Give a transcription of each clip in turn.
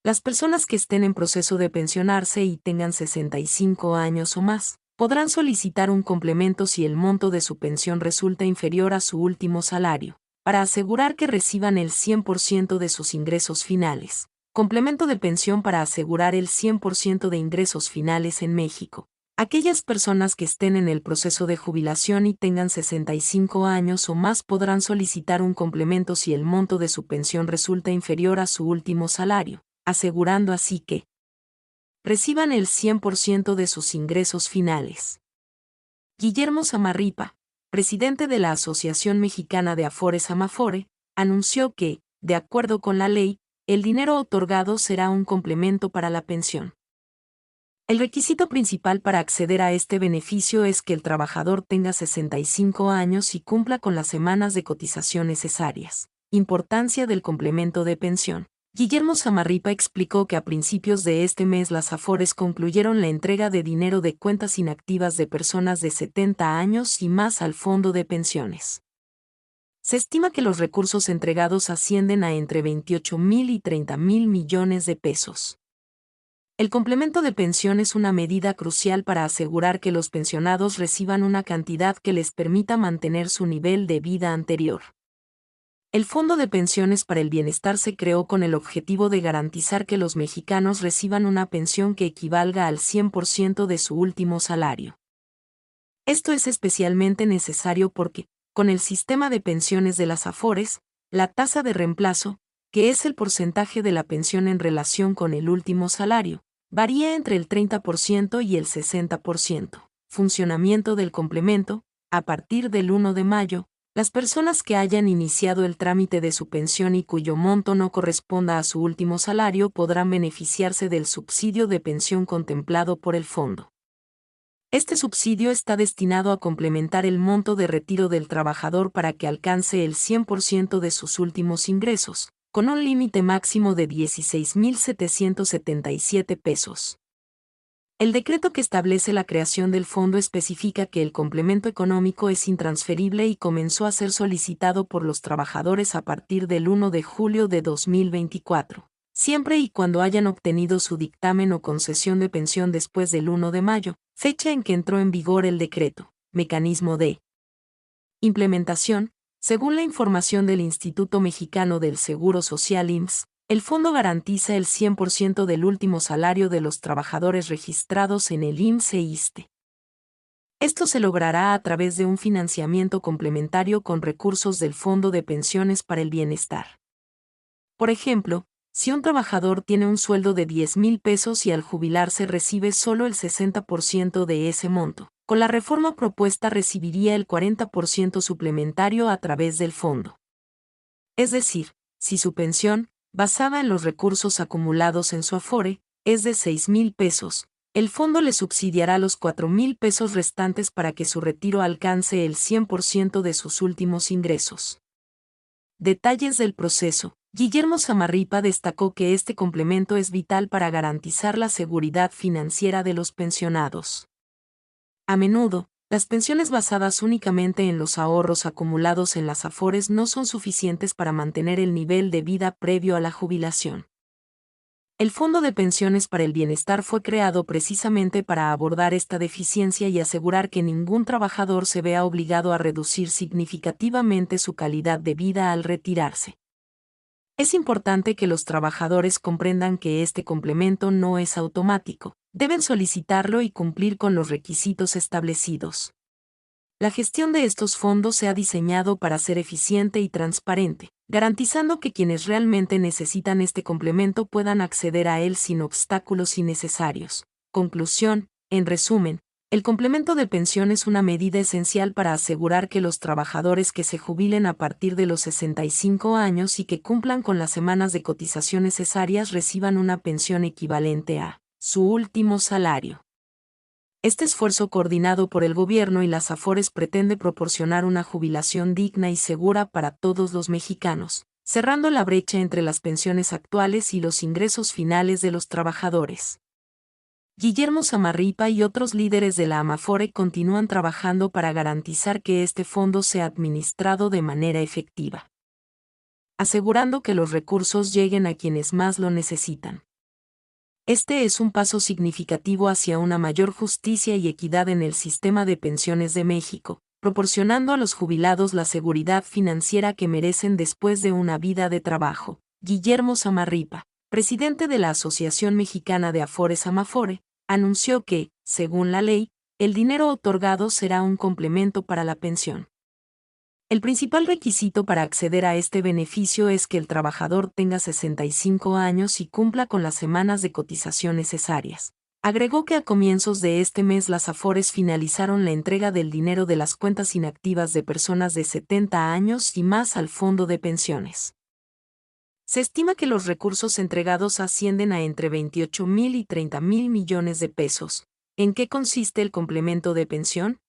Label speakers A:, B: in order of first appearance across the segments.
A: Las personas que estén en proceso de pensionarse y tengan 65 años o más, podrán solicitar un complemento si el monto de su pensión resulta inferior a su último salario, para asegurar que reciban el 100% de sus ingresos finales. Complemento de pensión para asegurar el 100% de ingresos finales en México. Aquellas personas que estén en el proceso de jubilación y tengan 65 años o más podrán solicitar un complemento si el monto de su pensión resulta inferior a su último salario, asegurando así que reciban el 100% de sus ingresos finales. Guillermo Zamarripa, presidente de la Asociación Mexicana de Afores Amafore, anunció que, de acuerdo con la ley, el dinero otorgado será un complemento para la pensión. El requisito principal para acceder a este beneficio es que el trabajador tenga 65 años y cumpla con las semanas de cotización necesarias. Importancia del complemento de pensión. Guillermo Zamarripa explicó que a principios de este mes las Afores concluyeron la entrega de dinero de cuentas inactivas de personas de 70 años y más al fondo de pensiones. Se estima que los recursos entregados ascienden a entre 28,000 y 30,000 millones de pesos. El complemento de pensión es una medida crucial para asegurar que los pensionados reciban una cantidad que les permita mantener su nivel de vida anterior. El Fondo de Pensiones para el Bienestar se creó con el objetivo de garantizar que los mexicanos reciban una pensión que equivalga al 100% de su último salario. Esto es especialmente necesario porque, con el sistema de pensiones de las Afores, la tasa de reemplazo, que es el porcentaje de la pensión en relación con el último salario, varía entre el 30% y el 60%. Funcionamiento del complemento. A partir del 1 de mayo, las personas que hayan iniciado el trámite de su pensión y cuyo monto no corresponda a su último salario podrán beneficiarse del subsidio de pensión contemplado por el fondo. Este subsidio está destinado a complementar el monto de retiro del trabajador para que alcance el 100% de sus últimos ingresos, con un límite máximo de 16,777 pesos. El decreto que establece la creación del fondo especifica que el complemento económico es intransferible y comenzó a ser solicitado por los trabajadores a partir del 1 de julio de 2024, siempre y cuando hayan obtenido su dictamen o concesión de pensión después del 1 de mayo, fecha en que entró en vigor el decreto. Mecanismo de implementación. Según la información del Instituto Mexicano del Seguro Social IMSS, el fondo garantiza el 100% del último salario de los trabajadores registrados en el IMSS e ISSSTE. Esto se logrará a través de un financiamiento complementario con recursos del Fondo de Pensiones para el Bienestar. Por ejemplo, si un trabajador tiene un sueldo de 10,000 pesos y al jubilarse recibe solo el 60% de ese monto, con la reforma propuesta recibiría el 40% suplementario a través del fondo. Es decir, si su pensión, basada en los recursos acumulados en su Afore, es de 6,000 pesos, el fondo le subsidiará los 4,000 pesos restantes para que su retiro alcance el 100% de sus últimos ingresos. Detalles del proceso. Guillermo Zamarripa destacó que este complemento es vital para garantizar la seguridad financiera de los pensionados. A menudo, las pensiones basadas únicamente en los ahorros acumulados en las Afores no son suficientes para mantener el nivel de vida previo a la jubilación. El Fondo de Pensiones para el Bienestar fue creado precisamente para abordar esta deficiencia y asegurar que ningún trabajador se vea obligado a reducir significativamente su calidad de vida al retirarse. Es importante que los trabajadores comprendan que este complemento no es automático, deben solicitarlo y cumplir con los requisitos establecidos. La gestión de estos fondos se ha diseñado para ser eficiente y transparente, garantizando que quienes realmente necesitan este complemento puedan acceder a él sin obstáculos innecesarios. Conclusión. En resumen, el complemento de pensión es una medida esencial para asegurar que los trabajadores que se jubilen a partir de los 65 años y que cumplan con las semanas de cotización necesarias reciban una pensión equivalente a su último salario. Este esfuerzo coordinado por el gobierno y las Afores pretende proporcionar una jubilación digna y segura para todos los mexicanos, cerrando la brecha entre las pensiones actuales y los ingresos finales de los trabajadores. Guillermo Zamarripa y otros líderes de la Amafore continúan trabajando para garantizar que este fondo sea administrado de manera efectiva, asegurando que los recursos lleguen a quienes más lo necesitan. Este es un paso significativo hacia una mayor justicia y equidad en el sistema de pensiones de México, proporcionando a los jubilados la seguridad financiera que merecen después de una vida de trabajo. Guillermo Zamarripa, presidente de la Asociación Mexicana de Afores Amafore, anunció que, según la ley, el dinero otorgado será un complemento para la pensión. El principal requisito para acceder a este beneficio es que el trabajador tenga 65 años y cumpla con las semanas de cotización necesarias. Agregó que a comienzos de este mes las Afores finalizaron la entrega del dinero de las cuentas inactivas de personas de 70 años y más al fondo de pensiones. Se estima que los recursos entregados ascienden a entre 28,000 y 30,000 millones de pesos. ¿En qué consiste el complemento de pensión?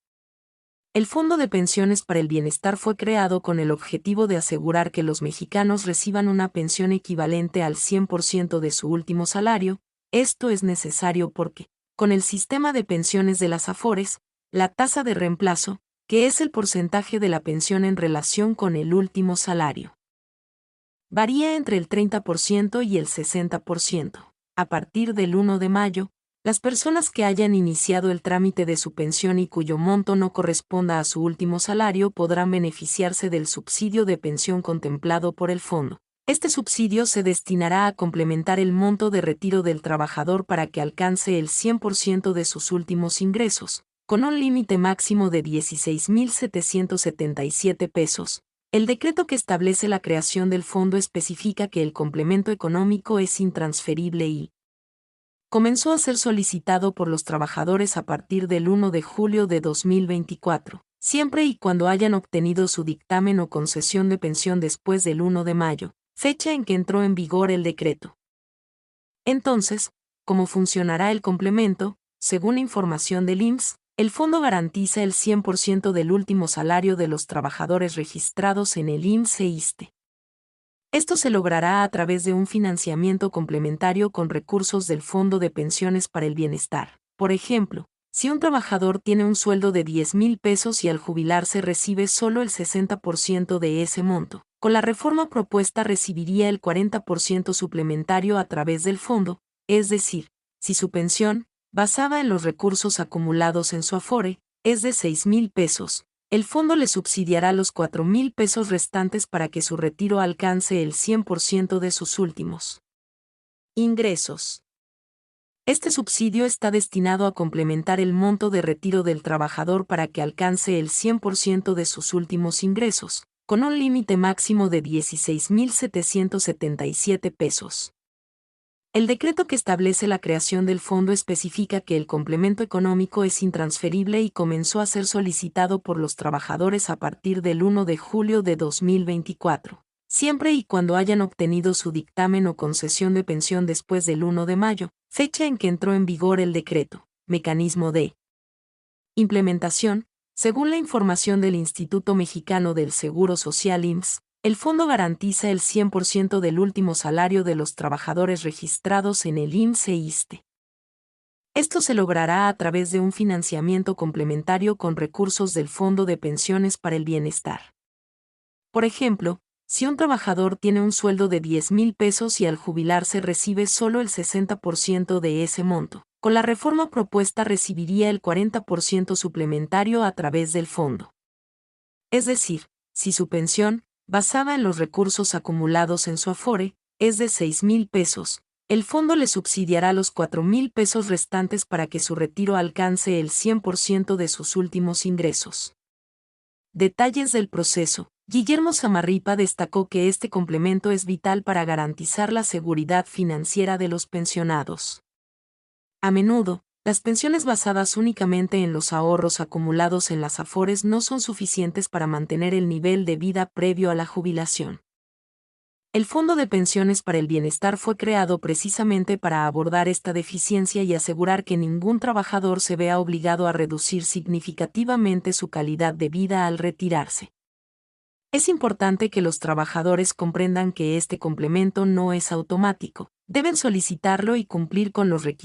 A: El Fondo de Pensiones para el Bienestar fue creado con el objetivo de asegurar que los mexicanos reciban una pensión equivalente al 100% de su último salario. Esto es necesario porque, con el sistema de pensiones de las Afores, la tasa de reemplazo, que es el porcentaje de la pensión en relación con el último salario, varía entre el 30% y el 60%. A partir del 1 de mayo, las personas que hayan iniciado el trámite de su pensión y cuyo monto no corresponda a su último salario podrán beneficiarse del subsidio de pensión contemplado por el fondo. Este subsidio se destinará a complementar el monto de retiro del trabajador para que alcance el 100% de sus últimos ingresos, con un límite máximo de 16,777 pesos. El decreto que establece la creación del fondo especifica que el complemento económico es intransferible y comenzó a ser solicitado por los trabajadores a partir del 1 de julio de 2024, siempre y cuando hayan obtenido su dictamen o concesión de pensión después del 1 de mayo, fecha en que entró en vigor el decreto. Entonces, ¿cómo funcionará el complemento? Según información del IMSS, el fondo garantiza el 100% del último salario de los trabajadores registrados en el IMSS e ISSSTE. Esto se logrará a través de un financiamiento complementario con recursos del Fondo de Pensiones para el Bienestar. Por ejemplo, si un trabajador tiene un sueldo de 10,000 pesos y al jubilarse recibe solo el 60% de ese monto, con la reforma propuesta recibiría el 40% suplementario a través del fondo, es decir, si su pensión, basada en los recursos acumulados en su Afore, es de 6,000 pesos, el fondo le subsidiará los 4,000 pesos restantes para que su retiro alcance el 100% de sus últimos ingresos. Este subsidio está destinado a complementar el monto de retiro del trabajador para que alcance el 100% de sus últimos ingresos, con un límite máximo de 16,777 pesos. El decreto que establece la creación del fondo especifica que el complemento económico es intransferible y comenzó a ser solicitado por los trabajadores a partir del 1 de julio de 2024, siempre y cuando hayan obtenido su dictamen o concesión de pensión después del 1 de mayo, fecha en que entró en vigor el decreto. Mecanismo de implementación. Según la información del Instituto Mexicano del Seguro Social IMSS, el fondo garantiza el 100% del último salario de los trabajadores registrados en el IMSS e ISSSTE. Esto se logrará a través de un financiamiento complementario con recursos del Fondo de Pensiones para el Bienestar. Por ejemplo, si un trabajador tiene un sueldo de 10,000 pesos y al jubilarse recibe solo el 60% de ese monto, con la reforma propuesta recibiría el 40% suplementario a través del fondo. Es decir, si su pensión, basada en los recursos acumulados en su Afore, es de 6,000 pesos, el fondo le subsidiará los 4,000 pesos restantes para que su retiro alcance el 100% de sus últimos ingresos. Detalles del proceso. Guillermo Zamarripa destacó que este complemento es vital para garantizar la seguridad financiera de los pensionados. A menudo, las pensiones basadas únicamente en los ahorros acumulados en las Afores no son suficientes para mantener el nivel de vida previo a la jubilación. El Fondo de Pensiones para el Bienestar fue creado precisamente para abordar esta deficiencia y asegurar que ningún trabajador se vea obligado a reducir significativamente su calidad de vida al retirarse. Es importante que los trabajadores comprendan que este complemento no es automático, deben solicitarlo y cumplir con los requisitos